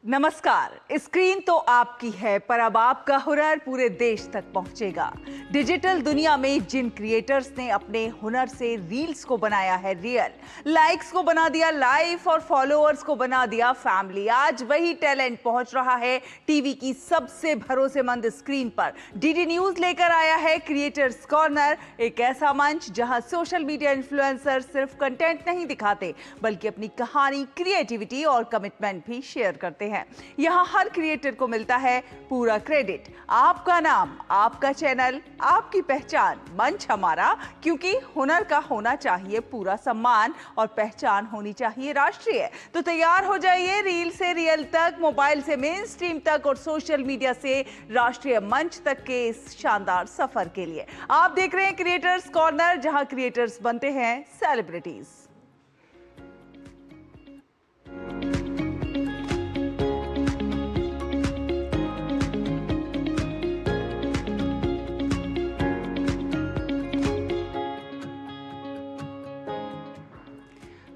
नमस्कार। स्क्रीन तो आपकी है, पर अब आपका हुनर पूरे देश तक पहुंचेगा। डिजिटल दुनिया में जिन क्रिएटर्स ने अपने हुनर से रील्स को बनाया है रियल, लाइक्स को बना दिया लाइफ और फॉलोअर्स को बना दिया फैमिली, आज वही टैलेंट पहुंच रहा है टीवी की सबसे भरोसेमंद स्क्रीन पर। डीडी न्यूज लेकर आया है क्रिएटर्स कॉर्नर, एक ऐसा मंच जहां सोशल मीडिया इन्फ्लुएंसर सिर्फ कंटेंट नहीं दिखाते बल्कि अपनी कहानी, क्रिएटिविटी और कमिटमेंट भी शेयर करते हैं। यहाँ हर क्रिएटर को मिलता है पूरा क्रेडिट। आपका नाम, आपका चैनल, आपकी पहचान, मंच हमारा, क्योंकि हुनर का होना चाहिए पूरा सम्मान और पहचान होनी चाहिए राष्ट्रीय। तो तैयार हो जाइए रील से रियल तक, मोबाइल से मेन स्ट्रीम तक और सोशल मीडिया से राष्ट्रीय मंच तक के इस शानदार सफर के लिए। आप देख रहे हैं क्रिएटर्स कॉर्नर, जहां क्रिएटर्स बनते हैं सेलिब्रिटीज।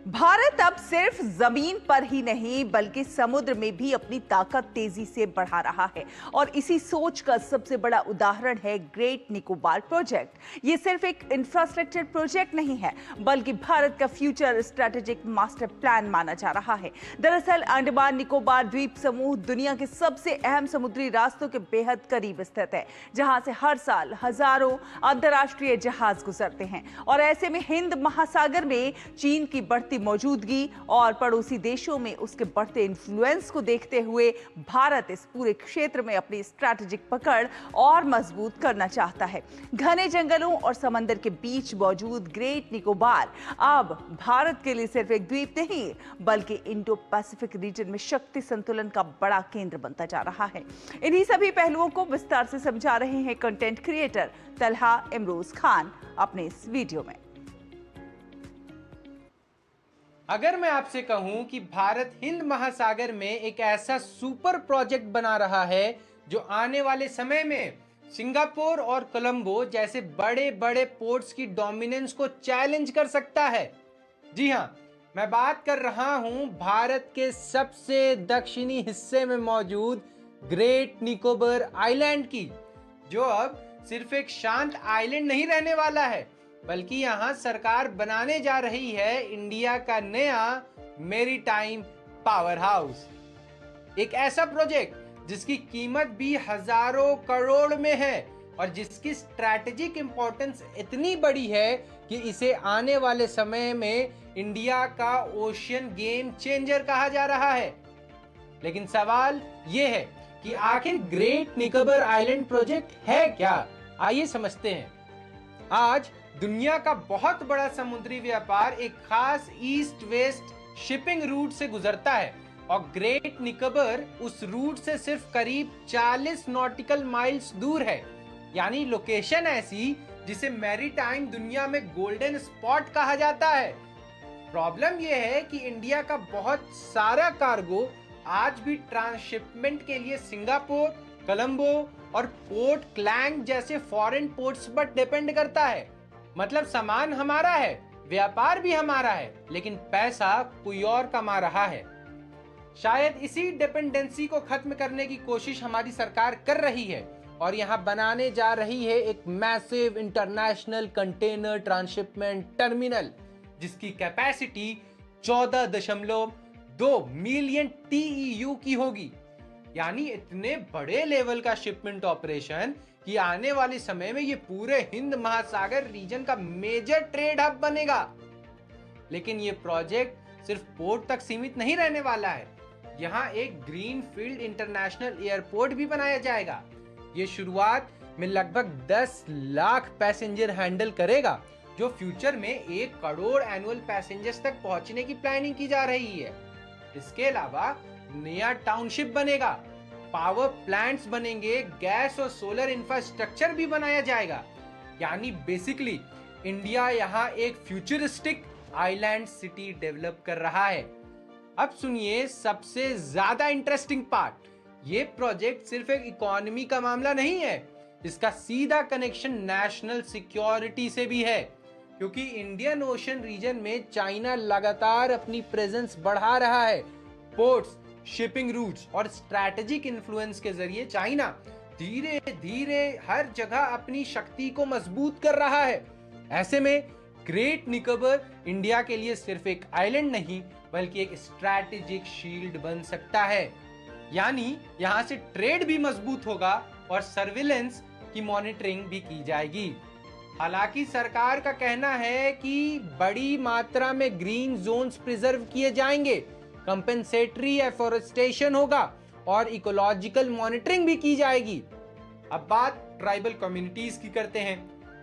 भारत अब सिर्फ जमीन पर ही नहीं बल्कि समुद्र में भी अपनी ताकत तेजी से बढ़ा रहा है, और इसी सोच का सबसे बड़ा उदाहरण है ग्रेट निकोबार प्रोजेक्ट। ये सिर्फ एक इंफ्रास्ट्रक्चर प्रोजेक्ट नहीं है बल्कि भारत का फ्यूचर स्ट्रेटेजिक मास्टर प्लान माना जा रहा है। दरअसल अंडमान निकोबार द्वीप समूह दुनिया के सबसे अहम समुद्री रास्तों के बेहद करीब स्थित है, जहां से हर साल हजारों अंतर्राष्ट्रीय जहाज गुजरते हैं। और ऐसे में हिंद महासागर में चीन की बढ़ती मौजूदगी और पड़ोसी देशों में उसके बढ़ते इन्फ्लुएंस को देखते हुए भारत इस पूरे क्षेत्र में अपनी स्ट्रैटेजिक पकड़ और मजबूत करना चाहता है। घने जंगलों और समंदर के बीच मौजूद ग्रेट निकोबार अब भारत के लिए सिर्फ एक द्वीप नहीं बल्कि इंडो पैसिफिक रीजन में शक्ति संतुलन का बड़ा केंद्र बनता जा रहा है। इन्हीं सभी पहलुओं को विस्तार से समझा रहे हैं कंटेंट क्रिएटर तलहा इमरोज खान अपने इस वीडियो में। अगर मैं आपसे कहूं कि भारत हिंद महासागर में एक ऐसा सुपर प्रोजेक्ट बना रहा है जो आने वाले समय में सिंगापुर और कोलंबो जैसे बड़े बड़े पोर्ट्स की डोमिनेंस को चैलेंज कर सकता है, जी हां, मैं बात कर रहा हूं भारत के सबसे दक्षिणी हिस्से में मौजूद ग्रेट निकोबार आइलैंड की, जो अब सिर्फ एक शांत आइलैंड नहीं रहने वाला है बल्कि यहां सरकार बनाने जा रही है इंडिया का नया मैरीटाइम पावर हाउस। एक ऐसा प्रोजेक्ट जिसकी कीमत भी हजारों करोड़ में है और जिसकी स्ट्रैटेजिक इंपॉर्टेंस इतनी बड़ी है कि इसे आने वाले समय में इंडिया का ओशियन गेम चेंजर कहा जा रहा है। लेकिन सवाल यह है कि आखिर ग्रेट निकोबार आइलैंड प्रोजेक्ट है क्या? आइए समझते हैं। आज दुनिया का बहुत बड़ा समुद्री व्यापार एक खास ईस्ट वेस्ट शिपिंग रूट से गुजरता है और ग्रेट निकोबार उस रूट से सिर्फ करीब 40 नॉटिकल माइल्स दूर है। यानी लोकेशन ऐसी जिसे मैरीटाइम दुनिया में गोल्डन स्पॉट कहा जाता है। प्रॉब्लम यह है कि इंडिया का बहुत सारा कार्गो आज भी ट्रांसशिपमेंट के लिए सिंगापुर, कोलंबो और पोर्ट क्लैंग जैसे फॉरेन पोर्ट्स पर डिपेंड करता है। मतलब सामान हमारा है, व्यापार भी हमारा है, लेकिन पैसा कोई और कमा रहा है। शायद इसी डिपेंडेंसी को खत्म करने की कोशिश हमारी सरकार कर रही है और यहाँ बनाने जा रही है एक massive international container transshipment terminal जिसकी कैपेसिटी 14.2 मिलियन TEU की होगी। यानी इतने बड़े लेवल का शिपमेंट ऑपरेशन कि आने वाले समय में ये पूरे हिंद महासागर रीजन का मेजर ट्रेड हब बनेगा। लेकिन ये प्रोजेक्ट सिर्फ पोर्ट तक सीमित नहीं रहने वाला है। यहाँ एक ग्रीनफील्ड इंटरनेशनल एयरपोर्ट भी बनाया जाएगा। ये शुरुआत में लगभग 10 लाख पैसेंजर हैंडल करेगा, जो फ्यूचर में 1 करोड़ एनुअल पैसेंजर्स तक पहुंचने की प्लानिंग की जा रही है। इसके अलावा नया टाउनशिप बनेगा, पावर प्लांट्स बनेंगे, गैस और सोलर इंफ्रास्ट्रक्चर भी बनाया जाएगा। यानी बेसिकली इंडिया यहाँ एक फ्यूचरिस्टिक आइलैंड सिटी डेवलप कर रहा है। अब सुनिए सबसे ज्यादा इंटरेस्टिंग पार्ट, ये प्रोजेक्ट सिर्फ एक इकोनॉमी का मामला नहीं है, इसका सीधा कनेक्शन नेशनल सिक्योरिटी से भी है, क्योंकि इंडियन ओशन रीजन में चाइना लगातार अपनी प्रेजेंस बढ़ा रहा है। पोर्ट्स, शिपिंग रूट्स और स्ट्रैटेजिक इन्फ्लुएंस के जरिए चाइना धीरे धीरे हर जगह अपनी शक्ति को मजबूत कर रहा है। ऐसे में ग्रेट निकोबार इंडिया के लिए सिर्फ एक आइलैंड नहीं बल्कि एक स्ट्रैटेजिक शील्ड बन सकता है। यानी यहां से ट्रेड भी मजबूत होगा और सर्विलेंस की मॉनिटरिंग भी की जाएगी। हालांकि सरकार का कहना है कि बड़ी मात्रा में ग्रीन जोन्स प्रिजर्व किए जाएंगे, कंपेंसेटरी एफोरेस्टेशन होगा और इकोलॉजिकल मॉनिटरिंग भी की जाएगी। अब बात ट्राइबल कम्युनिटीज की करते हैं।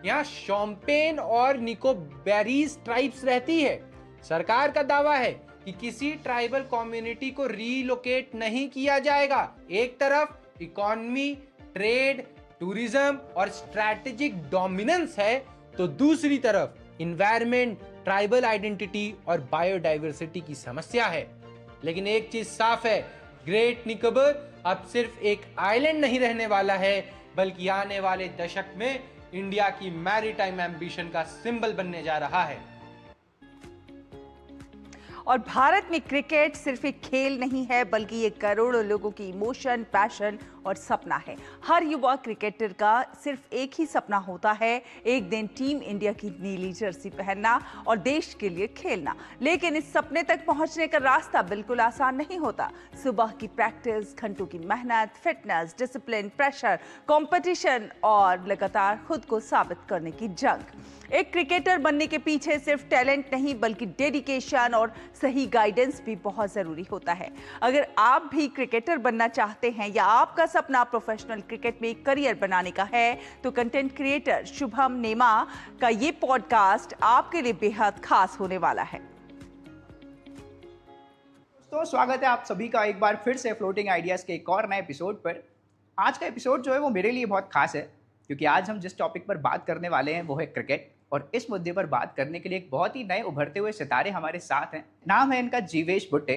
यहाँ शोम्पेन और निकोबारीज ट्राइब्स रहती है। सरकार का दावा है कि किसी ट्राइबल कम्युनिटी को रीलोकेट नहीं किया जाएगा। एक तरफ इकोनॉमी, ट्रेड, टूरिज्म और स्ट्रैटेजिक डोमिनेंस है, तो दूसरी तरफ इन्वायरमेंट, ट्राइबल आइडेंटिटी और बायोडाइवर्सिटी की समस्या है। लेकिन एक चीज साफ है, ग्रेट निकोबार अब सिर्फ एक आइलैंड नहीं रहने वाला है, बल्कि आने वाले दशक में इंडिया की मैरीटाइम एम्बिशन का सिंबल बनने जा रहा है। और भारत में क्रिकेट सिर्फ एक खेल नहीं है, बल्कि ये करोड़ों लोगों की इमोशन, पैशन और सपना है। हर युवा क्रिकेटर का सिर्फ एक ही सपना होता है, एक दिन टीम इंडिया की नीली जर्सी पहनना और देश के लिए खेलना। लेकिन इस सपने तक पहुंचने का रास्ता बिल्कुल आसान नहीं होता। सुबह की प्रैक्टिस, घंटों की मेहनत, फिटनेस, डिसिप्लिन, प्रेशर, कंपटीशन और लगातार खुद को साबित करने की जंग। एक क्रिकेटर बनने के पीछे सिर्फ टैलेंट नहीं बल्कि डेडिकेशन और सही गाइडेंस भी बहुत जरूरी होता है। अगर आप भी क्रिकेटर बनना चाहते हैं या आपका सपना प्रोफेशनल क्रिकेट में करियर बनाने का है, तो कंटेंट क्रिएटर शुभम नेमा का ये पॉडकास्ट आपके लिए बेहद खास होने वाला है। तो स्वागत है आप सभी का एक बार फिर से फ्लोटिंग आइडियाज के एक और नए एपिसोड पर। आज का एपिसोड जो है वो मेरे लिए बहुत खास है, क्योंकि आज हम जिस टॉपिक पर बात करने वाले हैं वो है क्रिकेट। और इस मुद्दे पर बात करने के लिए एक बहुत ही नए उभरते हुए सितारे हमारे साथ हैं। नाम है इनका जीवेश भुट्टे,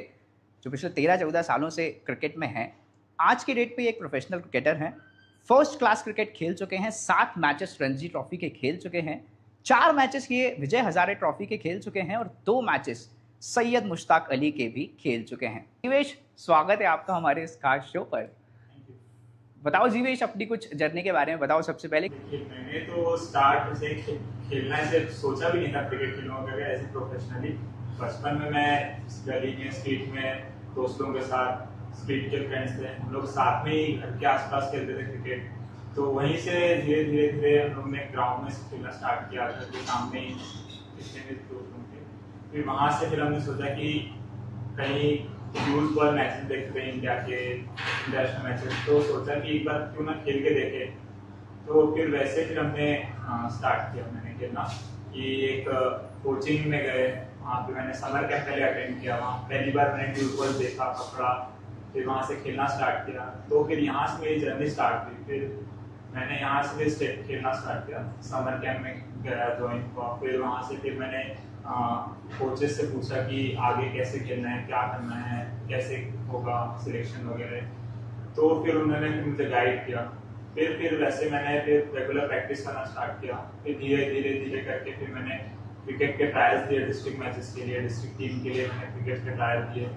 जो पिछले 13-14 सालों से क्रिकेट में हैं। आज के डेट पे एक प्रोफेशनल क्रिकेटर हैं, फर्स्ट क्लास क्रिकेट खेल चुके हैं, 7 मैचेस रणजी ट्रॉफी के खेल चुके हैं, 4 मैचेस ये विजय हजारे ट्रॉफी के खेल चुके हैं और 2 मैचेस सैयद मुश्ताक अली के भी खेल चुके हैं। जीवेश, स्वागत है आपका हमारे इस खास शो पर। बताओ जीवेश, अपनी कुछ जर्नी के बारे में बताओ सबसे पहले। मैंने तो स्टार्ट से खेलना ऐसे सोचा भी नहीं था, क्रिकेट खेलूंगा करके ऐसे प्रोफेशनली। बचपन में मैं गली में, स्ट्रीट में दोस्तों के साथ, स्ट्रीट के फ्रेंड्स थे, हम लोग साथ में ही घर के आसपास खेलते थे क्रिकेट। तो वहीं से धीरे धीरे हम लोग ने ग्राउंड में खेलना स्टार्ट किया, घर के सामने ही दोस्तों के। फिर वहाँ से फिर हमने सोचा कि कहीं यूथ बॉल मैचेस देखते हैं, इंडिया के इंटरनेशनल मैचेस, तो सोचा कि एक बार क्यों ना खेल के देखे। तो फिर वैसे फिर हमने स्टार्ट किया मैंने खेलना, कि एक कोचिंग में गए, वहाँ पे मैंने समर कैंप पहले अटेंड किया। वहाँ पहली बार मैंने यूथ बॉल देखा, पकड़ा, फिर वहाँ से खेलना स्टार्ट किया। तो फिर यहाँ से मेरी जर्नी स्टार्ट हुई। फिर मैंने यहाँ से स्टेट खेलना स्टार्ट किया, समर कैंप में गया, ज्वाइन हुआ। फिर वहाँ से फिर मैंने कोचेस से पूछा कि आगे कैसे खेलना है, क्या करना है, कैसे होगा सिलेक्शन वगैरह। तो फिर उन्होंने मुझे गाइड किया। फिर वैसे मैंने फिर रेगुलर प्रैक्टिस करना स्टार्ट किया। फिर धीरे धीरे करके फिर मैंने क्रिकेट के ट्रायल्स दिए, डिस्ट्रिक्ट मैचेस के लिए, डिस्ट्रिक्ट टीम के लिए मैंने क्रिकेट के ट्रायल दिए।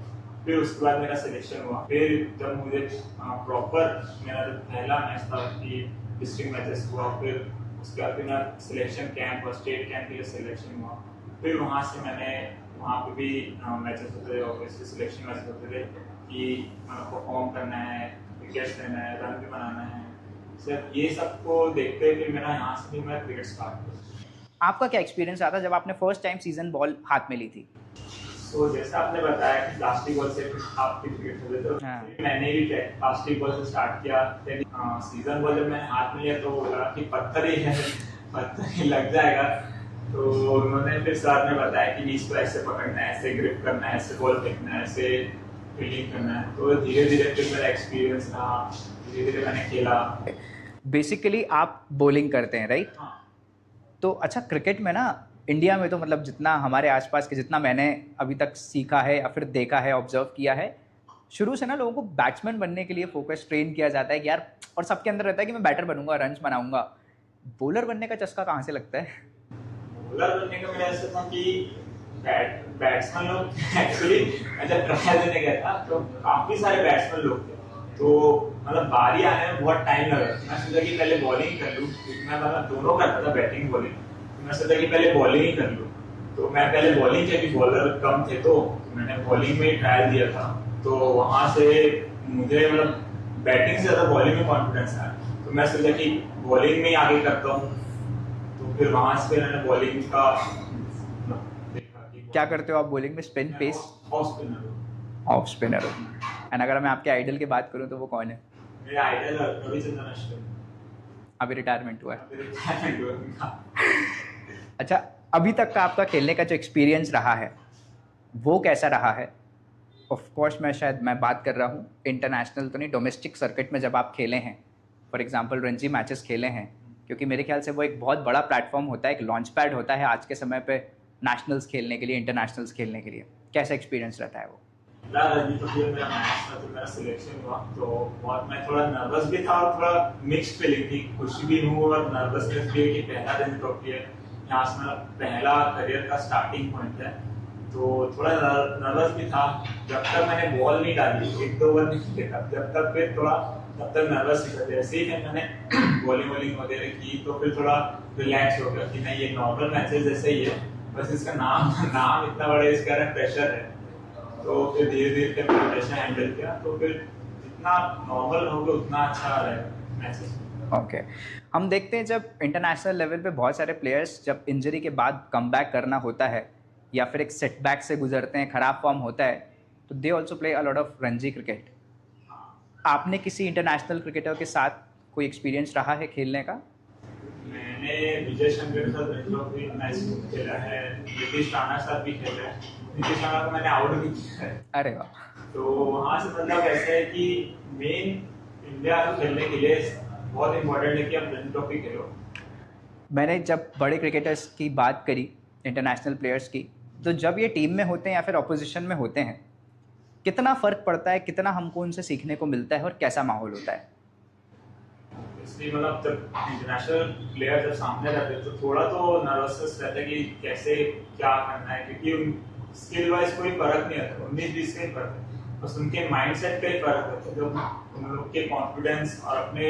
फिर उसके बाद मेरा सिलेक्शन हुआ। फिर जब मुझे प्रॉपर मेरा जो पहला मैच था कि डिस्ट्रिक्ट मैचेस हुआ, फिर उसके बाद फिर मेरा सिलेक्शन कैंप और स्टेट कैंप के लिए सिलेक्शन हुआ। फिर वहाँ से मैंने वहाँ पे भी मैचेस होते थे, ऑब्वियसली सिलेक्शन मैचेस होते थे कि परफॉर्म करना है, विकेट्स लेना है, रन भी बनाना है। सिर्फ ये सब को देखते हुए फिर मेरा यहाँ से भी मैं क्रिकेट स्टार्ट किया। आपका क्या एक्सपीरियंस आता जब आपने फर्स्ट टाइम सीजन बॉल हाथ में ली थी? तो जैसा आपने बताया कि प्लास्टिक बॉल से आप क्रिकेट खेलते थे, तो मैंने भी प्लास्टिक बॉल से स्टार्ट किया। सीजन बॉल जब मैंने हाथ में लिया तो लगा कि पत्थर ही है, पत्थर ही लग जाएगा। तो उन्होंने फिर साथ में बताया कि इसको ऐसे पकड़ना है, ऐसे ग्रिप करना है, ऐसे बॉल फेंकना है, ऐसे फील्डिंग करना है। तो धीरे धीरे फिर मेरा एक्सपीरियंस रहा, धीरे धीरे मैंने खेला। बेसिकली आप बॉलिंग करते हैं, राइट? हाँ। तो अच्छा, क्रिकेट में ना इंडिया में तो मतलब जितना हमारे आसपास के, जितना मैंने अभी तक सीखा है या फिर देखा है, ऑब्जर्व किया है, शुरू से ना लोगों को बैट्समैन बनने के लिए फोकस ट्रेन किया जाता है कि यार, और सबके अंदर रहता है कि मैं बैटर बनूंगा, रन्स बनाऊंगा। बॉलर बनने का चस्का कहाँ से लगता है? बॉलर बनने का मेरा ऐसा था कि बैट्समैन लोग एक्चुअली मैं जब ट्रायल देने गया था तो काफी सारे बैट्समैन लोग थे, तो मतलब बारी आने में बहुत टाइम लगा। मैं सोचा कि पहले बॉलिंग कर लूँ, मैं मतलब दोनों करता था, बैटिंग बॉलिंग। तो मैं सोचा कि पहले बॉलिंग ही कर लूँ, तो मैं पहले बॉलिंग के भी बॉलर कम थे तो मैंने बॉलिंग में ही ट्रायल दिया था। तो वहां से मुझे मतलब बैटिंग से ज्यादा बॉलिंग में कॉन्फिडेंस आया, तो मैं सोचा कि बॉलिंग में ही आगे करता हूँ। तो फिर वहां से मैंने बॉलिंग का देखा कि क्या करते हो आप बॉलिंग में? Spin, pace? Off spinner. Off spinner. And अगर मैं आपके आइडल की बात करूं तो वो कौन है? मेरा आइडल रविचंद्रन अश्विन। अभी रिटायरमेंट हुआ है। अभी रिटायरमेंट हुआ उनका। अच्छा, अभी तक का आपका खेलने का जो एक्सपीरियंस रहा है वो कैसा रहा है? ऑफ कोर्स मैं बात कर रहा हूँ इंटरनेशनल तो नहीं, डोमेस्टिक सर्किट में जब आप खेले हैं, फॉर एग्जांपल रणजी मैचेस खेले हैं, क्योंकि मेरे ख्याल से वो एक बहुत बड़ा प्लेटफॉर्म होता है, एक लॉन्च पैड होता है आज के समय पे नेशनल्स खेलने के लिए, इंटरनेशनल्स खेलने के लिए। कैसा एक्सपीरियंस रहता है वो? रणजी ट्रॉफी में मेरा मैच था, तो मेरा सिलेक्शन हुआ, तो बहुत मैं थोड़ा नर्वस भी था और थोड़ा मिक्स्ड फीलिंग थी। खुशी भी हूँ और नर्वसनेस भी है कि पहला रणजी ट्रॉफी है, यहाँ से मेरा पहला करियर का स्टार्टिंग पॉइंट है, तो थोड़ा नर्वस भी था। जब तक मैंने बॉल नहीं डाली, 1-2 ओवर नहीं खेला, जब तक फिर थोड़ा तब तक नर्वस ही था। जैसे ही फिर मैंने बॉलिंग वगैरह की तो फिर थोड़ा रिलैक्स हो गया कि नहीं, ये नॉर्मल मैचेस जैसे ही है, बस इसका नाम इतना बड़ा इसका प्रेशर है। तो फिर धीरे धीरे प्रेशर हैंडल किया, तो फिर जितना नॉर्मल हो गया उतना अच्छा रहेगा मैचेस। ओके, हम देखते हैं जब इंटरनेशनल लेवल पे बहुत सारे प्लेयर्स जब इंजरी के बाद कमबैक करना होता है या फिर एक सेटबैक से गुजरते हैं, खराब फॉर्म होता है, तो they also play a lot of Ranji cricket. आपने किसी इंटरनेशनल क्रिकेटर के साथ कोई एक्सपीरियंस रहा है खेलने का? मैंने विजय शंकर के साथ रणजी ट्रॉफी मैच खेला है, नीतीश राणा के साथ भी खेला है। नीतीश राणा को मैंने आउट भी किया है। अरे वाह। तो वहाँ से मतलब ऐसा है कि मेन इंडिया को खेलने के लिए बहुत इंपॉर्टेंट है कि आप रणजी ट्रॉफी खेलो। मैंने जब बड़े क्रिकेटर्स की बात करी, इंटरनेशनल प्लेयर्स की, तो जब ये टीम में होते हैं या फिर ऑपोजिशन में होते हैं, कितना फ़र्क पड़ता है, कितना हमको उनसे सीखने को मिलता है और कैसा माहौल होता है? इसलिए मतलब जब इंटरनेशनल प्लेयर जब सामने रहते हैं तो थोड़ा तो नर्वसनेस रहता है कि कैसे क्या करना है, क्योंकि स्किल वाइज कोई फर्क नहीं आता, 19-20 का ही फर्क है, बस उनके माइंडसेट का ही फर्क होता है। जब उन लोग के कॉन्फिडेंस और अपने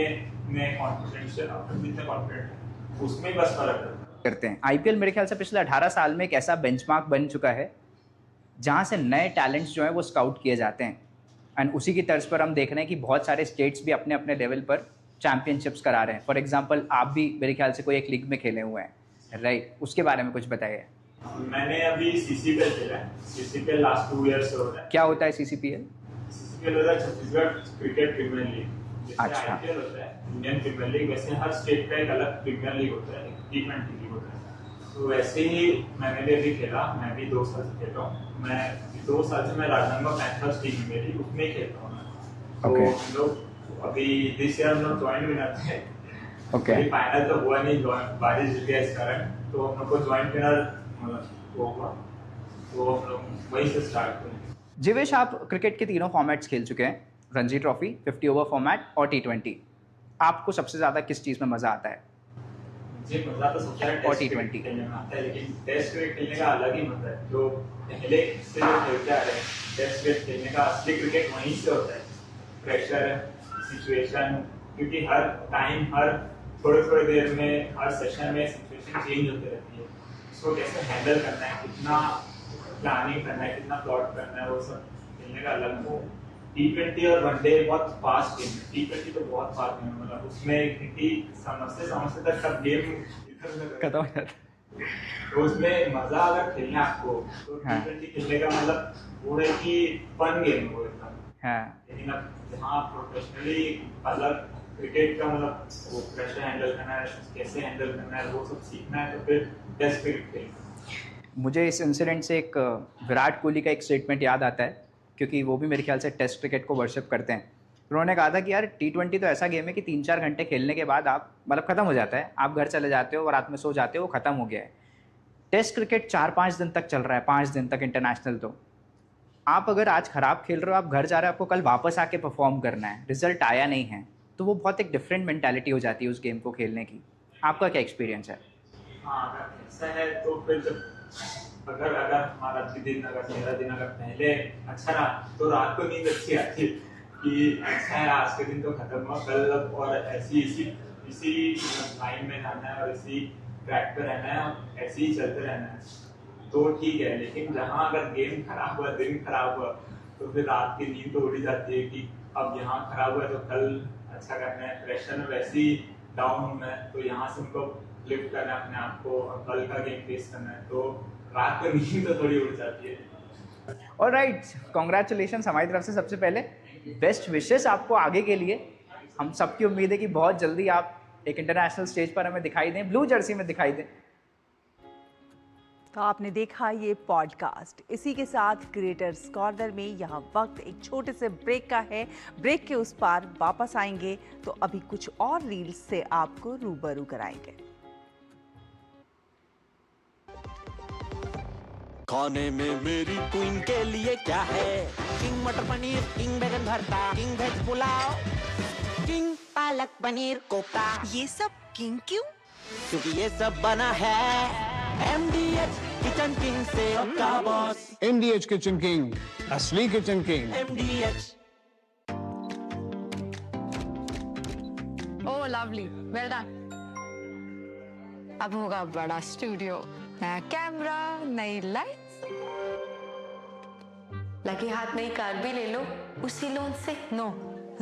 में कॉन्फिडेंस जितने कॉन्फिडेंट है उसमें बस फर्क रहता है। करते हैं आईपीएल मेरे ख्याल से पिछले 18 साल में एक ऐसा बेंचमार्क बन चुका है जहाँ से नए टैलेंट्स जो हैं वो स्काउट किए जाते हैं, एंड उसी की तर्ज पर हम देख रहे हैं कि बहुत सारे स्टेट्स भी अपने अपने लेवल पर चैंपियनशिप्स करा रहे हैं। फॉर एग्जांपल आप भी मेरे ख्याल से कोई एक लीग में खेले हुए हैं, राइट? उसके बारे में कुछ बताइए। मैंने अभी सीसीपीएल खेला है। सीसीपीएल लास्ट 2 ईयर से हो रहा है। क्या होता है सीसीपीएल? सीसीपीएल होता है छत्तीसगढ़ क्रिकेट प्रीमियर लीग। जैसे अच्छा। आईपीएल होता है इंडियन प्रीमियर लीग, वैसे हर स्टेट का एक अलग प्रीमियर लीग होता है, T20 लीग होता है। तो वैसे ही मैंने भी अभी खेला, मैं भी 2 साल से खेल रहा हूँ। मैं 2 साल से मैं राजनांदगांव पैंथर्स टीम मेरी उसमें ही खेलता हूँ। तो हम लोग अभी दिस ईयर हम लोग ज्वाइन विनर थे। ओके। फाइनल तो हुआ नहीं, बारिश गिर गया इस कारण, तो हम लोग को ज्वाइन विनर वो हुआ, तो हम लोग वहीं से स्टार्ट हुए। जीवेश, आप क्रिकेट के तीनों फॉर्मेट्स खेल चुके हैं, रणजी ट्रॉफी, 50 ओवर फॉर्मेट और T20। आपको सबसे ज़्यादा किस चीज़ में मज़ा आता है? मुझे मजा तो सबसे ज्यादा और टेस्ट T20 क्रिकेट खेलने में आता है, लेकिन टेस्ट क्रिकेट खेलने का अलग ही मजा है। जो पहले से जो खेलते आ रहे हैं, टेस्ट क्रिकेट खेलने का असली क्रिकेट वहीं से होता है। प्रेशर, सिचुएशन, क्योंकि हर टाइम, हर थोड़ी देर में, हर सेशन में सिचुएशन चेंज होती रहती है। उसको कैसे हैंडल करना है, कितना प्लानिंग करना है, कितना प्लॉट करना है, वो सब खेलने का अलग। वो T20 और वनडे बहुत फास्ट गेम है। T20 तो बहुत फास्ट गेम है, मतलब उसमें क्योंकि समझते तक सब गेम इधर खत्म हो जाता है। तो उसमें मजा अगर खेलना है आपको तो हाँ। T20 खेलने का मतलब वो है कि फन गेम है वो एकदम। हाँ। लेकिन अब जहाँ प्रोफेशनली अलग क्रिकेट का मतलब वो प्रेशर हैंडल करना है, कैसे हैंडल करना है, वो सब सीखना है, तो फिर टेस्ट क्रिकेट खेलना। मुझे इस इंसिडेंट से एक विराट कोहली का एक स्टेटमेंट याद आता है, क्योंकि वो भी मेरे ख्याल से टेस्ट क्रिकेट को वर्शिप करते हैं। उन्होंने कहा था कि यार T20 तो ऐसा गेम है कि 3-4 घंटे खेलने के बाद आप मतलब ख़त्म हो जाता है, आप घर चले जाते हो और रात में सो जाते हो, वो ख़त्म हो गया है। टेस्ट क्रिकेट 4-5 दिन तक चल रहा है, 5 दिन तक इंटरनेशनल। तो आप अगर आज ख़राब खेल रहे हो, आप घर जा रहे हो, आपको कल वापस आके परफॉर्म करना है, रिजल्ट आया नहीं है, तो वो बहुत एक डिफरेंट मेंटालिटी हो जाती है उस गेम को खेलने की। आपका क्या एक्सपीरियंस है? हाँ, अगर ऐसा है तो फिर जब अगर अगर हमारा दिन अगर मेरा दिन अगर पहले अच्छा रहा तो रात को नींद अच्छी आती है कि अच्छा है आज के दिन तो खत्म हुआ, कल और ऐसी इसी इसी लाइन में जाना है और इसी ट्रैक पे रहना है और ऐसे ही चलते रहना है तो ठीक है। लेकिन जहाँ अगर गेम खराब हुआ, दिन खराब हुआ, तो फिर रात की नींद तो उड़ ही जाती है कि अब यहाँ खराब हुआ तो कल अच्छा करना है। प्रेशर में वैसे ही डाउन होना है तो यहाँ से उनको लिफ्ट करना है अपने आप को और कल का गेम फेस करना है, तो रात को नींद तो थोड़ी उड़ जाती है। ऑलराइट, कॉन्ग्रेचुलेशन हमारी तरफ से। सबसे पहले बेस्ट विशेस आपको आगे के लिए। हम सबकी उम्मीद है कि बहुत जल्दी आप एक इंटरनेशनल स्टेज पर हमें दिखाई दें, ब्लू जर्सी में दिखाई दें। तो आपने देखा ये पॉडकास्ट। इसी के साथ क्रिएटर्स कॉर्नर में यहाँ वक्त एक छोटे से ब्रेक का है। ब्रेक के उस पार वापस आएंगे तो अभी कुछ और रील्स से आपको रूबरू कराएंगे। खाने में मेरी क्वीन के लिए क्या है? किंग मटर पनीर, किंग बैगन भरता, king veg pulao, king palak paneer kofta. ये सब किंग क्यों? क्योंकि ये सब बना है MDH किचन किंग से का बॉस। MDH किचन किंग, असली किचन किंग। MDH। ओह लवली, वेल डन। अब होगा बड़ा स्टूडियो, नया कैमरा, नई लाइट्स। लगे हाथ नई कार भी ले लो उसी लोन से। नो,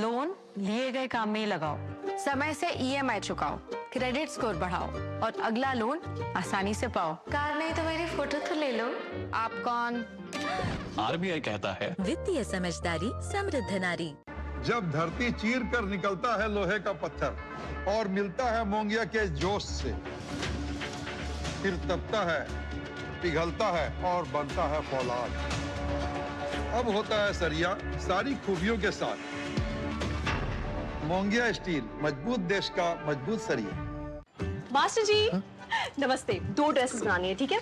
लोन लिए गए काम में ही लगाओ, समय से EMI चुकाओ, क्रेडिट स्कोर बढ़ाओ और अगला लोन आसानी से पाओ। कार नहीं तो मेरी फोटो तो ले लो। आप कौन? RBI कहता है वित्तीय समझदारी समृद्ध नारी। जब धरती चीर कर निकलता है लोहे का पत्थर और मिलता है मोंगिया के जोश से, फिर तपता है, पिघलता है और बनता है फौलाद। अब होता है सरिया सारी खूबियों के साथ। मोंगिया स्टील, मजबूत देश का मजबूत सरिया। मास्टर जी नमस्ते। 2 ड्रेसेस बनानी है, ठीक है?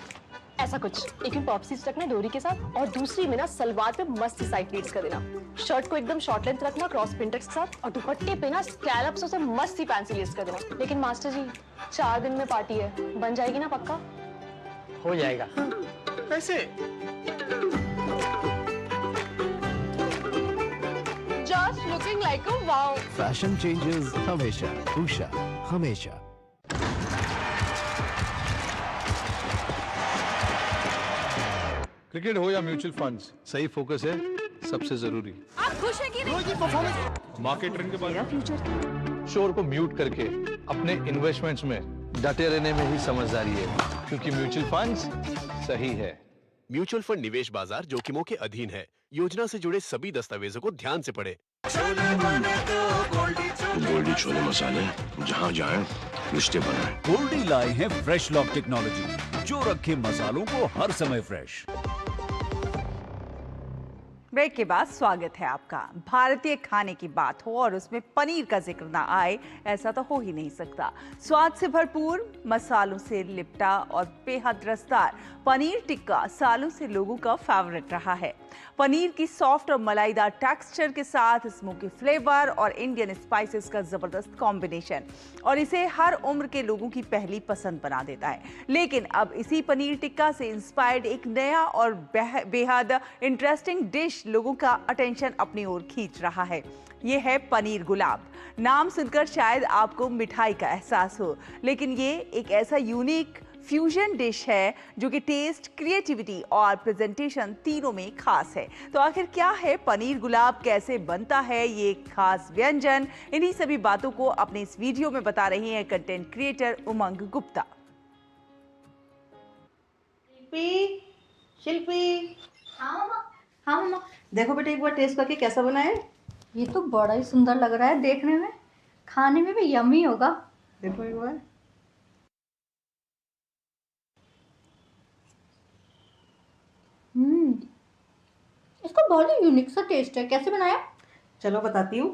ऐसा कुछ, एक में पॉप स्लीव्स रखना है डोरी के साथ और दूसरी में ना सलवार पे मस्त साइड प्लीट्स कर देना। शर्ट को एकदम शॉर्ट लेंथ रखना क्रॉस प्रिंटेक्स के साथ और दुपट्टे पे ना स्कैलप्स से मस्त सी फैंसी लेस कर देना। लेकिन मास्टर जी 4 दिन में पार्टी है, बन जाएगी ना पक्का? हो जाएगा। कैसे? Just looking like a wow. Fashion changes हमेशा, उषा हमेशा। क्रिकेट हो या म्यूचुअल फंड्स, सही फोकस है सबसे जरूरी। आप खुश हैं कि नहीं? मार्केट ट्रेंड के बाद शोर को म्यूट करके अपने इन्वेस्टमेंट्स में डटे रहने में ही समझदारी है, क्योंकि म्यूचुअल फंड्स सही है। म्यूचुअल फंड निवेश बाजार जोखिमों के अधीन है। योजना से जुड़े सभी दस्तावेजों को ध्यान से पढ़ें। गोल्डी छोले मसाले, जहाँ जाएं रिश्ते बनाएं। गोल्डी लाए हैं फ्रेश लॉक टेक्नोलॉजी, जो रखे मसालों को हर समय फ्रेश। ब्रेक के बाद स्वागत है आपका। भारतीय खाने की बात हो और उसमें पनीर का जिक्र ना आए, ऐसा तो हो ही नहीं सकता। स्वाद से भरपूर, मसालों से लिपटा और बेहद रसदार पनीर टिक्का सालों से लोगों का फेवरेट रहा है। पनीर की सॉफ्ट और मलाईदार टेक्सचर के साथ स्मोकी फ्लेवर और इंडियन स्पाइसेस का जबरदस्त कॉम्बिनेशन और इसे हर उम्र के लोगों की पहली पसंद बना देता है। लेकिन अब इसी पनीर टिक्का से इंस्पायर्ड एक नया और बेहद इंटरेस्टिंग डिश लोगों का अटेंशन अपनी ओर खींच रहा है। ये है पनीर गुलाब। नाम सुनकर शायद आपको मिठाई का एहसास हो, लेकिन ये एक ऐसा यूनिक फ्यूजन डिश है जो कि टेस्ट, क्रिएटिविटी और प्रेजेंटेशन तीनों में खास है। तो आखिर क्या है पनीर गुलाब, कैसे बनता है ये खास व्यंजन, इन्हीं सभी बातों को अपने इस वीडियो में बता रही हैं कंटेंट क्रिएटर उमंग गुप्ता। शिल्पी। हाँ मामा, देखो बेटा एक बार टेस्ट करके कैसा बना है। ये तो बड़ा ही सुंदर लग रहा है देखने में, खाने में भी यम्मी होगा। देखो एक बार। इसका बहुत ही यूनिक सा टेस्ट है। कैसे बनाया? चलो बताती हूँ।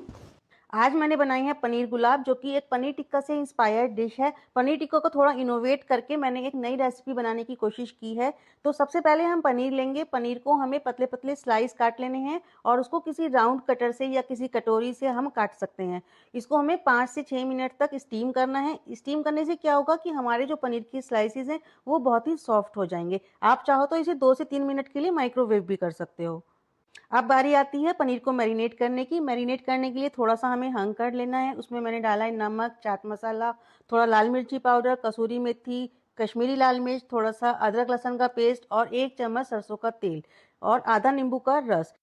आज मैंने बनाई है पनीर गुलाब, जो कि एक पनीर टिक्का से इंस्पायर्ड डिश है। पनीर टिक्का को थोड़ा इनोवेट करके मैंने एक नई रेसिपी बनाने की कोशिश की है। तो सबसे पहले हम पनीर लेंगे। पनीर को हमें पतले पतले स्लाइस काट लेने हैं और उसको किसी राउंड कटर से या किसी कटोरी से हम काट सकते हैं। इसको हमें 5 से 6 मिनट तक स्टीम करना है। स्टीम करने से क्या होगा कि हमारे जो पनीर की स्लाइसेस हैं वो बहुत ही सॉफ्ट हो जाएंगे। आप चाहो तो इसे 2 से 3 मिनट के लिए माइक्रोवेव भी कर सकते हो। अब बारी आती है पनीर को मैरिनेट करने की। मैरिनेट करने के लिए थोड़ा सा हमें हंग कर लेना है। उसमें मैंने डाला है नमक, चाट मसाला, थोड़ा लाल मिर्ची पाउडर, कसूरी मेथी, कश्मीरी लाल मिर्च, थोड़ा सा अदरक लहसुन का पेस्ट और 1 चम्मच सरसों का तेल और आधा नींबू का रस।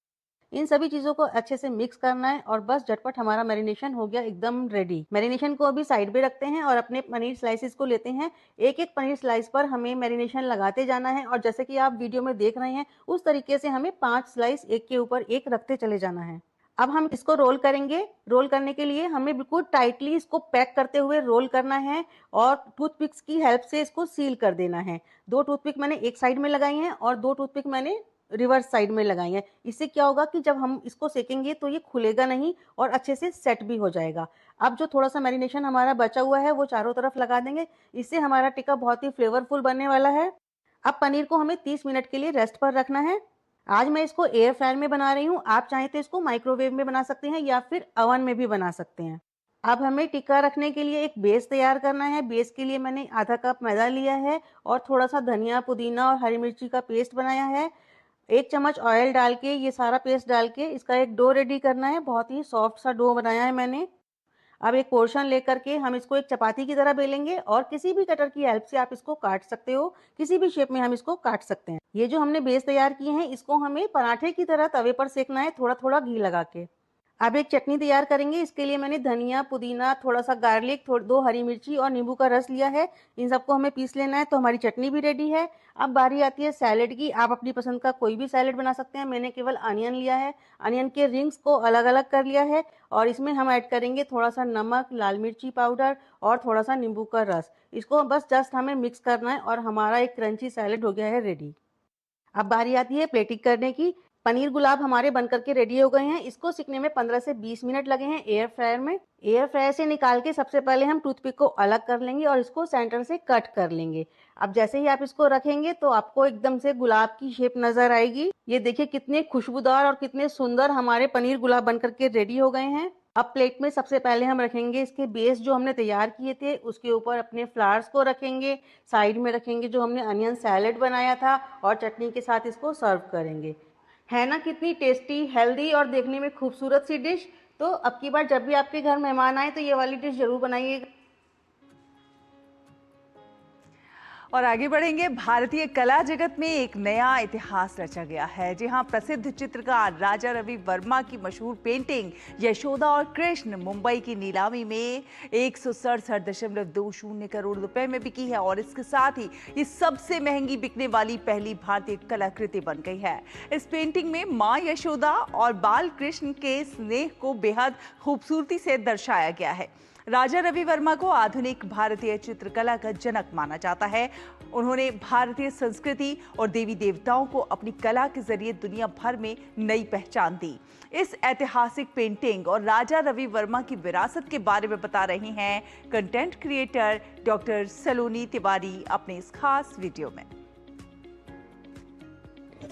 इन सभी चीज़ों को अच्छे से मिक्स करना है और बस झटपट हमारा मैरिनेशन हो गया एकदम रेडी। मैरिनेशन को अभी साइड पे रखते हैं और अपने पनीर स्लाइसेस को लेते हैं। एक एक पनीर स्लाइस पर हमें मैरिनेशन लगाते जाना है और जैसे कि आप वीडियो में देख रहे हैं उस तरीके से हमें 5 स्लाइस एक के ऊपर एक रखते चले जाना है। अब हम इसको रोल करेंगे। रोल करने के लिए हमें बिल्कुल टाइटली इसको पैक करते हुए रोल करना है और टूथपिक्स की हेल्प से इसको सील कर देना है। 2 टूथपिक मैंने एक साइड में लगाई हैं और 2 टूथपिक मैंने रिवर्स साइड में लगाई है। इससे क्या होगा कि जब हम इसको सेकेंगे तो ये खुलेगा नहीं और अच्छे से सेट भी हो जाएगा। अब जो थोड़ा सा मैरिनेशन हमारा बचा हुआ है वो चारों तरफ लगा देंगे। इससे हमारा टिक्का बहुत ही फ्लेवरफुल बनने वाला है। अब पनीर को हमें 30 मिनट के लिए रेस्ट पर रखना है। आज मैं इसको एयर फ्रायर में बना रही हूँ। आप चाहें तो इसको माइक्रोवेव में बना सकते हैं या फिर ओवन में भी बना सकते हैं। अब हमें टिक्का रखने के लिए एक बेस तैयार करना है। बेस के लिए मैंने आधा कप मैदा लिया है और थोड़ा सा धनिया, पुदीना और हरी मिर्ची का पेस्ट बनाया है। 1 चम्मच ऑयल डाल के ये सारा पेस्ट डाल के इसका एक डो रेडी करना है। बहुत ही सॉफ्ट सा डो बनाया है मैंने। अब एक पोर्शन लेकर के हम इसको एक चपाती की तरह बेलेंगे और किसी भी कटर की हेल्प से आप इसको काट सकते हो। किसी भी शेप में हम इसको काट सकते हैं। ये जो हमने बेस तैयार किए हैं इसको हमें पराठे की तरह तवे पर सेकना है, थोड़ा थोड़ा घी लगा के। अब एक चटनी तैयार करेंगे। इसके लिए मैंने धनिया, पुदीना, थोड़ा सा गार्लिक, 2 हरी मिर्ची और नींबू का रस लिया है। इन सबको हमें पीस लेना है तो हमारी चटनी भी रेडी है। अब बारी आती है सैलेड की। आप अपनी पसंद का कोई भी सैलेड बना सकते हैं। मैंने केवल अनियन लिया है। अनियन के रिंग्स को अलग अलग कर लिया है और इसमें हम ऐड करेंगे थोड़ा सा नमक, लाल मिर्ची पाउडर और थोड़ा सा नींबू का रस। इसको बस जस्ट हमें मिक्स करना है और हमारा एक क्रंची सैलेड हो गया है रेडी। अब बारी आती है प्लेटिंग करने की। पनीर गुलाब हमारे बनकर के रेडी हो गए हैं। इसको सिकने में 15 से 20 मिनट लगे हैं एयर फ्रायर में। एयर फ्रायर से निकाल के सबसे पहले हम टूथपिक को अलग कर लेंगे और इसको सेंटर से कट कर लेंगे। अब जैसे ही आप इसको रखेंगे तो आपको एकदम से गुलाब की शेप नजर आएगी। ये देखिए कितने खुशबूदार और कितने सुंदर हमारे पनीर गुलाब बनकर के रेडी हो गए हैं। अब प्लेट में सबसे पहले हम रखेंगे इसके बेस जो हमने तैयार किए थे, उसके ऊपर अपने फ्लावर्स को रखेंगे। साइड में रखेंगे जो हमने अनियन सैलेड बनाया था और चटनी के साथ इसको सर्व करेंगे। है ना कितनी टेस्टी, हेल्दी और देखने में खूबसूरत सी डिश। तो अब की बार जब भी आपके घर मेहमान आए तो ये वाली डिश जरूर बनाइएगा। और आगे बढ़ेंगे। भारतीय कला जगत में एक नया इतिहास रचा गया है। जी हाँ, प्रसिद्ध चित्रकार राजा रवि वर्मा की मशहूर पेंटिंग यशोदा और कृष्ण मुंबई की नीलामी में 167.20 करोड़ रुपए में बिकी है और इसके साथ ही ये सबसे महंगी बिकने वाली पहली भारतीय कलाकृति बन गई है। इस पेंटिंग में मां यशोदा और बाल कृष्ण के स्नेह को बेहद खूबसूरती से दर्शाया गया है। राजा रवि वर्मा को आधुनिक भारतीय चित्रकला का जनक माना जाता है। उन्होंने भारतीय संस्कृति और देवी देवताओं को अपनी कला के जरिए दुनिया भर में नई पहचान दी। इस ऐतिहासिक पेंटिंग और राजा रवि वर्मा की विरासत के बारे में बता रही हैं कंटेंट क्रिएटर डॉक्टर सलोनी तिवारी अपने इस खास वीडियो में।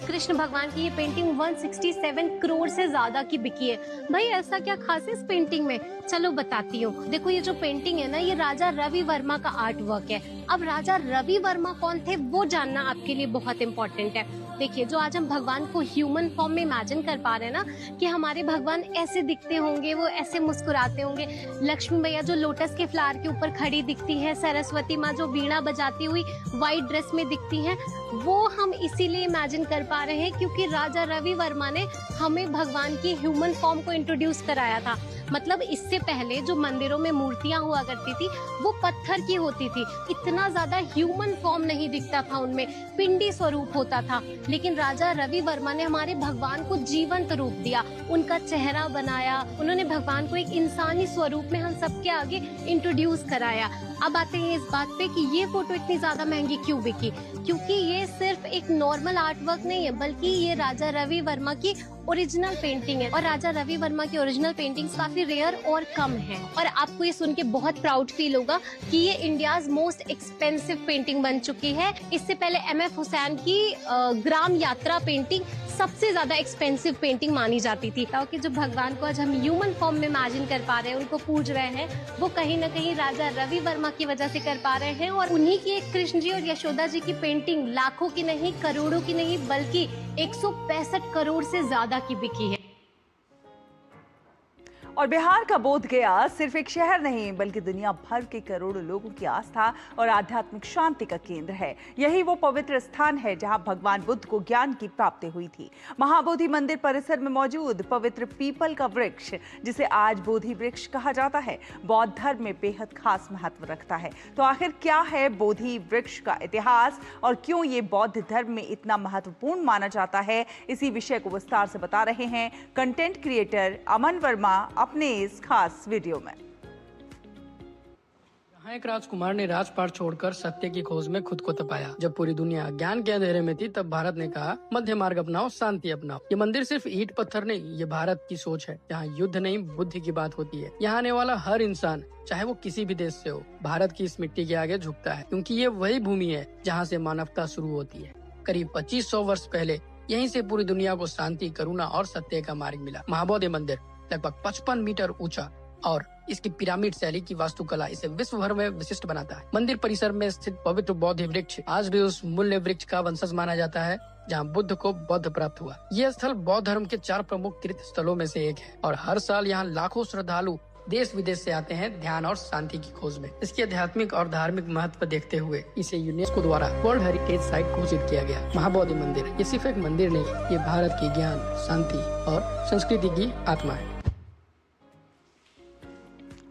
कृष्ण भगवान की ये पेंटिंग 167 करोड़ से ज्यादा की बिकी है। भाई ऐसा क्या खास है इस पेंटिंग में, चलो बताती हूँ। देखो ये जो पेंटिंग है ना, ये राजा रवि वर्मा का आर्ट वर्क है। अब राजा रवि वर्मा कौन थे वो जानना आपके लिए बहुत इम्पोर्टेंट है। देखिए, जो आज हम भगवान को ह्यूमन फॉर्म में इमेजिन कर पा रहे हैं ना, कि हमारे भगवान ऐसे दिखते होंगे, वो ऐसे मुस्कुराते होंगे। लक्ष्मी मैया जो लोटस के फ्लावर के ऊपर खड़ी दिखती है, सरस्वती माँ जो वीणा बजाती हुई व्हाइट ड्रेस में दिखती है, वो हम इसीलिए इमेजिन कर पा रहे हैं क्योंकि राजा रवि वर्मा ने हमें भगवान की ह्यूमन फॉर्म को इंट्रोड्यूस कराया था। मतलब इससे पहले जो मंदिरों में मूर्तियां हुआ करती थी वो पत्थर की होती थी, इतना ज्यादा ह्यूमन फॉर्म नहीं दिखता था उनमें, पिंडी स्वरूप होता था। लेकिन राजा रवि वर्मा ने हमारे भगवान को जीवंत रूप दिया, उनका चेहरा बनाया, उन्होंने भगवान को एक इंसानी स्वरूप में हम सबके आगे इंट्रोड्यूस कराया। अब आते हैं इस बात पे कि ये फोटो इतनी ज्यादा महंगी क्यों बिकी, क्योंकि ये सिर्फ एक नॉर्मल आर्ट वर्क नहीं है, बल्कि ये राजा रवि वर्मा की ओरिजिनल पेंटिंग है और राजा रवि वर्मा की ओरिजिनल पेंटिंग्स काफी रेयर और कम है। और आपको ये सुन के बहुत प्राउड फील होगा कि ये इंडियाज मोस्ट एक्सपेंसिव पेंटिंग बन चुकी है। इससे पहले MF हुसैन की ग्राम यात्रा पेंटिंग सबसे ज्यादा एक्सपेंसिव पेंटिंग मानी जाती थी। कि जो भगवान को आज हम ह्यूमन फॉर्म में इमेजिन कर पा रहे हैं, उनको पूज रहे हैं, वो कहीं न कहीं राजा रवि वर्मा की वजह से कर पा रहे हैं। और उन्हीं की एक कृष्ण जी और यशोदा जी की पेंटिंग लाखों की नहीं, करोड़ों की नहीं, बल्कि 165 करोड़ से ज्यादा की बिकी है। और बिहार का बोध गया सिर्फ एक शहर नहीं बल्कि दुनिया भर के करोड़ों लोगों की आस्था और आध्यात्मिक शांति का केंद्र है। यही वो पवित्र स्थान है जहां भगवान बुद्ध को ज्ञान की प्राप्ति हुई थी। महाबोधि मंदिर परिसर में मौजूद पवित्र पीपल का वृक्ष, जिसे आज बोधि वृक्ष कहा जाता है, बौद्ध धर्म में बेहद खास महत्व रखता है। तो आखिर क्या है बोधि वृक्ष का इतिहास और क्यों ये बौद्ध धर्म में इतना महत्वपूर्ण माना जाता है, इसी विषय को विस्तार से बता रहे हैं कंटेंट क्रिएटर अमन वर्मा अपने इस खास वीडियो में। यहाँ एक राजकुमार ने राजपाट छोड़कर सत्य की खोज में खुद को तपाया। जब पूरी दुनिया ज्ञान के अंधेरे में थी, तब भारत ने कहा मध्य मार्ग अपनाओ, शांति अपनाओ। ये मंदिर सिर्फ ईंट पत्थर नहीं, ये भारत की सोच है। यहाँ युद्ध नहीं, बुद्धि की बात होती है। यहाँ आने वाला हर इंसान, चाहे वो किसी भी देश से हो, भारत की इस मिट्टी के आगे झुकता है, क्योंकि ये वही भूमि है जहाँ से मानवता शुरू होती है। करीब 2500 वर्ष पहले यहीं से पूरी दुनिया को शांति, करुणा और सत्य का मार्ग मिला। महाबोधि मंदिर लगभग 55 मीटर ऊंचा और इसकी पिरामिड शैली की वास्तुकला इसे विश्व भर में विशिष्ट बनाता है। मंदिर परिसर में स्थित पवित्र बोधि वृक्ष आज भी उस मूल्य वृक्ष का वंशज माना जाता है जहां बुद्ध को बौद्ध प्राप्त हुआ। यह स्थल बौद्ध धर्म के 4 प्रमुख तीर्थ स्थलों में से एक है और हर साल यहाँ लाखों श्रद्धालु देश विदेश से आते हैं ध्यान और शांति की खोज में। इसके आध्यात्मिक और धार्मिक महत्व देखते हुए इसे यूनेस्को द्वारा वर्ल्ड हेरिटेज साइट घोषित किया गया। महाबोधि मंदिर ये सिर्फ एक मंदिर नहीं, ये भारत की ज्ञान, शांति और संस्कृति की आत्मा है।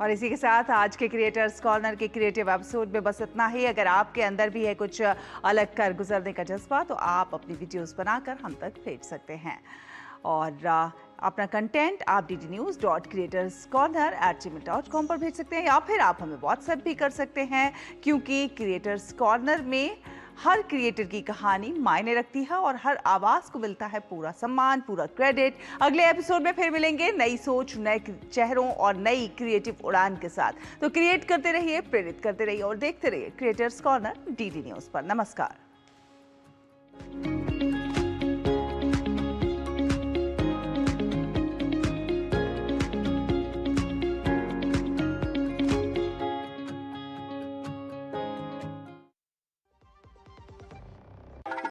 और इसी के साथ आज के क्रिएटर्स कॉर्नर के क्रिएटिव एपिसोड में बस इतना ही। अगर आपके अंदर भी है कुछ अलग कर गुजरने का जज्बा, तो आप अपनी वीडियोस बनाकर हम तक भेज सकते हैं। और अपना कंटेंट आप ddnews.creatorscorner@gmail.com पर भेज सकते हैं, या फिर आप हमें व्हाट्सएप भी कर सकते हैं, क्योंकि क्रिएटर्स कॉर्नर में हर क्रिएटर की कहानी मायने रखती है और हर आवाज़ को मिलता है पूरा सम्मान, पूरा क्रेडिट। अगले एपिसोड में फिर मिलेंगे नई सोच, नए चेहरों और नई क्रिएटिव उड़ान के साथ। तो क्रिएट करते रहिए, प्रेरित करते रहिए और देखते रहिए क्रिएटर्स कॉर्नर DD न्यूज़ पर। नमस्कार।